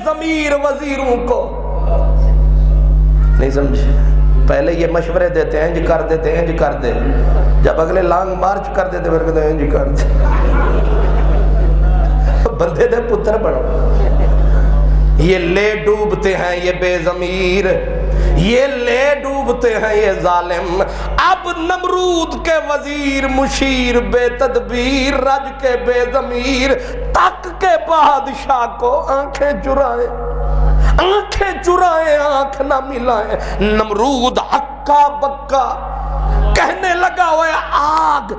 ضمیر وزیروں کو نہیں سمجھے. پہلے یہ مشورے دیتے ہیں جی کر دیتے ہیں جی کر دے, جب اگلے لانگ مارچ کر دیتے پھر کہتے ہیں جی کر دے. بندے دے پتر بڑھو. یہ لے ڈوبتے ہیں یہ بے ضمیر, یہ لے ڈوبتے ہیں یہ ظالم. اب نمرود کے وزیر مشیر بے تدبیر, رج کے بے ضمیر, تک کے بادشاہ کو آنکھیں چرائے, آنکھیں چرائے آنکھ نہ ملائے. نمرود ہکا بکا کہنے لگا ہوئے آگ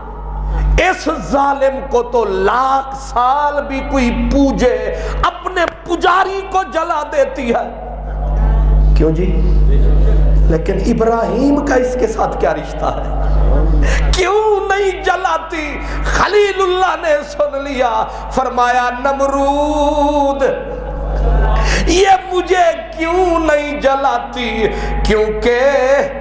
اس ظالم کو تو 1,00,000 سال بھی کوئی پوجے اپنے پجاری کو جلا دیتی ہے. کیوں جی؟ لیکن ابراہیم کا اس کے ساتھ کیا رشتہ ہے؟ کیوں نہیں جلاتی؟ خلیل اللہ نے سن لیا, فرمایا نمرود یہ مجھے کیوں نہیں جلاتی؟ کیونکہ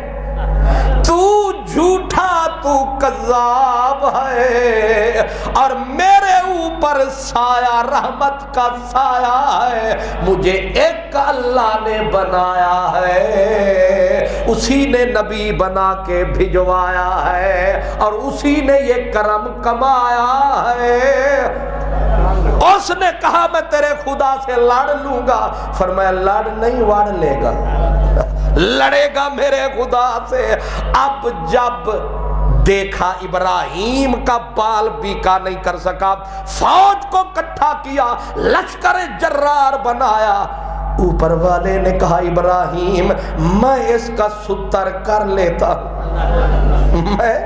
تو جھوٹا, تو کذاب ہے, اور میرے اوپر سایہ رحمت کا سایہ ہے. مجھے ایک اللہ نے بنایا ہے, اسی نے نبی بنا کے بھجوایا ہے, اور اسی نے یہ کرم کمایا ہے. اس نے کہا میں تیرے خدا سے لڑ لوں گا. فرمایا لڑ نہیں وڑ لے گا, لڑے گا میرے خدا سے. اب جب دیکھا ابراہیم کا بال بیکا نہیں کر سکا, فوج کو اکٹھا کیا, لشکر جرار بنایا. اوپر والے نے کہا ابراہیم میں اس کا ستر کر لیتا ہوں, میں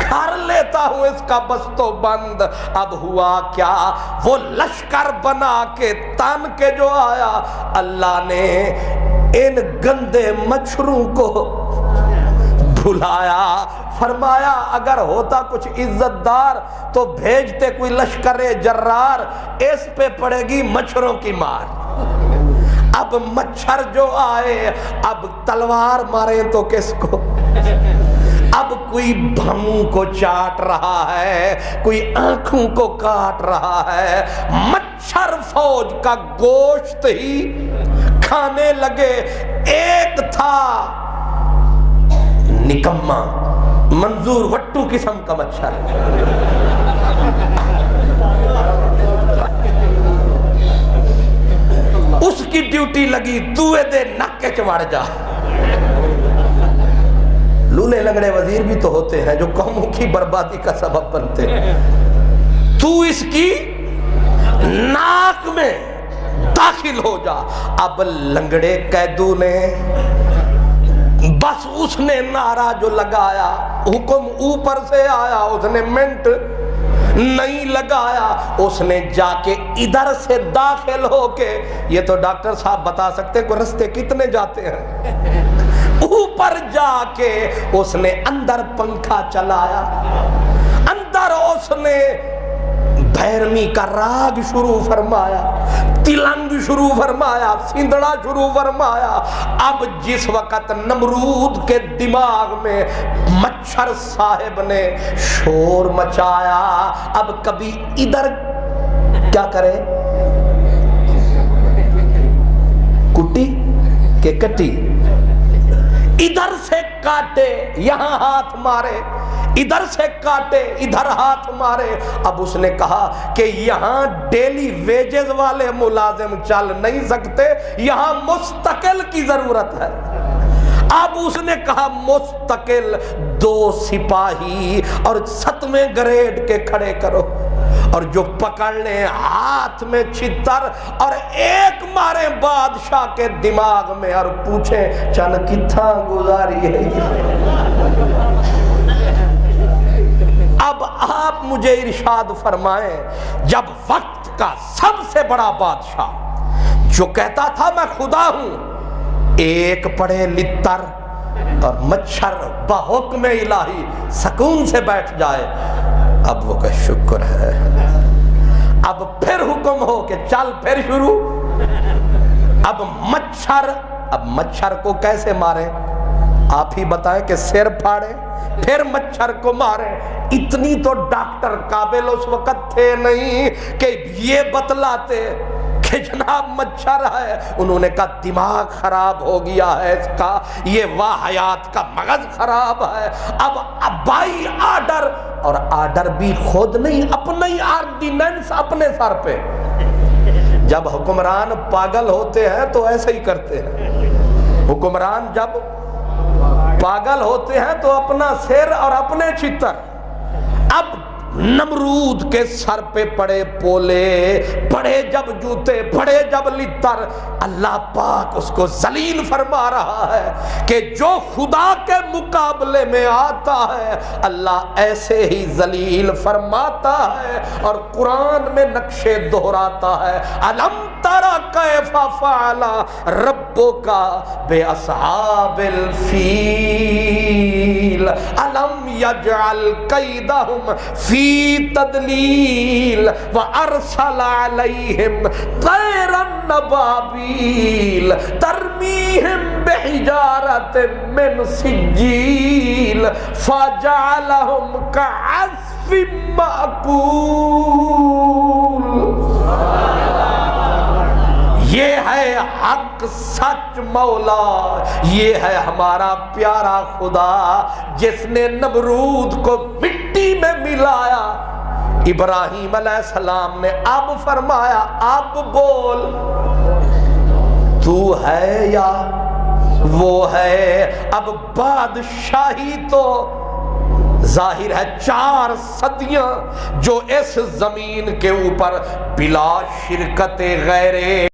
کر لیتا ہوں اس کا بست و بند. اب ہوا کیا, وہ لشکر بنا کے تن کے جو آیا, اللہ نے ان گندے مچھروں کو بھلایا. فرمایا اگر ہوتا کچھ عزت دار تو بھیجتے کوئی لشکر جرار, اس پہ پڑے گی مچھروں کی مار. اب مچھر جو آئے, اب تلوار مارے تو کس کو؟ اب کوئی بھموں کو چاٹ رہا ہے, کوئی آنکھوں کو کاٹ رہا ہے. مچھر فوج کا گوشت ہی کھانے لگے. ایک تھا نکما, منظور وٹو قسم کا مچھر, اس کی ڈیوٹی لگی دوئے دے نکے چمڑ جا. لولے لنگڑے وزیر بھی تو ہوتے ہیں جو قوموں کی بربادی کا سبب بنتے ہیں. تو اس کی ناک میں داخل ہو جا. اب لنگڑے قیدو نے بس اس نے نعرہ جو لگایا, حکم اوپر سے آیا, اس نے منٹ نہیں لگایا, اس نے جا کے ادھر سے داخل ہو کے, یہ تو ڈاکٹر صاحب بتا سکتے کہ رستے کتنے جاتے ہیں, اوپر جا کے اس نے اندر پنکھا چلایا, اندر اس نے بھیرمی کا راگ شروع فرمایا, تلنگ شروع فرمایا, سندڑا شروع فرمایا. اب جس وقت نمرود کے دماغ میں مچھر صاحب نے شور مچایا, اب کبھی ادھر کیا کرے, کٹی کہ کٹی, ادھر سے کاٹے یہاں ہاتھ مارے, ادھر سے کاٹے ادھر ہاتھ مارے. اب اس نے کہا کہ یہاں ڈیلی ویجز والے ملازم چل نہیں سکتے, یہاں مستقل کی ضرورت ہے. اب اس نے کہا مستقل 2 سپاہی اور 7ویں گریڈ کے کھڑے کرو, اور جو پکڑ لیں ہاتھ میں چھتر, اور ایک مارے بادشاہ کے دماغ میں اور پوچھیں چل کتھا گزاری ہے. اب آپ مجھے ارشاد فرمائیں, جب وقت کا سب سے بڑا بادشاہ جو کہتا تھا میں خدا ہوں, ایک پڑے لتر اور مچھر بحکم الہی سکون سے بیٹھ جائے, اب وہ کہ شکر ہے. اب پھر حکم ہو کہ چل پھر شروع. اب مچھر کو کیسے مارے آپ ہی بتائیں, کہ سر پھاڑے پھر مچھر کو مارے. اتنی تو ڈاکٹر قابل اس وقت تھے نہیں کہ یہ بتلاتے کہ جناب مچھر ہے، انہوں نے کہا دماغ خراب ہو گیا ہے اس کا، یہ واحیات کا مغز خراب ہے۔ اب بائی آرڈر، اور آرڈر بھی خود نہیں، اپنا ہی آرڈیننس اپنے سر پہ۔ جب حکمران پاگل ہوتے ہیں تو ایسے ہی کرتے ہیں، حکمران جب پاگل ہوتے ہیں تو اپنا سر اور اپنے چھتر۔ اب نمرود کے سر پہ پڑے پولے، پڑے جب جوتے، پڑے جب لتر، اللہ پاک اس کو ذلیل فرما رہا ہے کہ جو خدا کے مقابلے میں آتا ہے اللہ ایسے ہی ذلیل فرماتا ہے۔ اور قرآن میں نقشے دہراتا ہے، الم تری کیف فعل ربک باصحاب الفیل الم یجعل کیدہم فی تدلیل وارسل علیہم طیرا ابابیل ترمیہم بحجارۃ من سجیل فجعلہم کعصف مأکول۔ یہ ہے حق سچ مولا، یہ ہے ہمارا پیارا خدا جس نے نمرود کو مٹی میں ملایا۔ ابراہیم علیہ السلام نے اب فرمایا اب بول، تو ہے یا وہ ہے؟ اب بادشاہی تو ظاہر ہے 4 صدیاں جو اس زمین کے اوپر بلا شرکت غیرے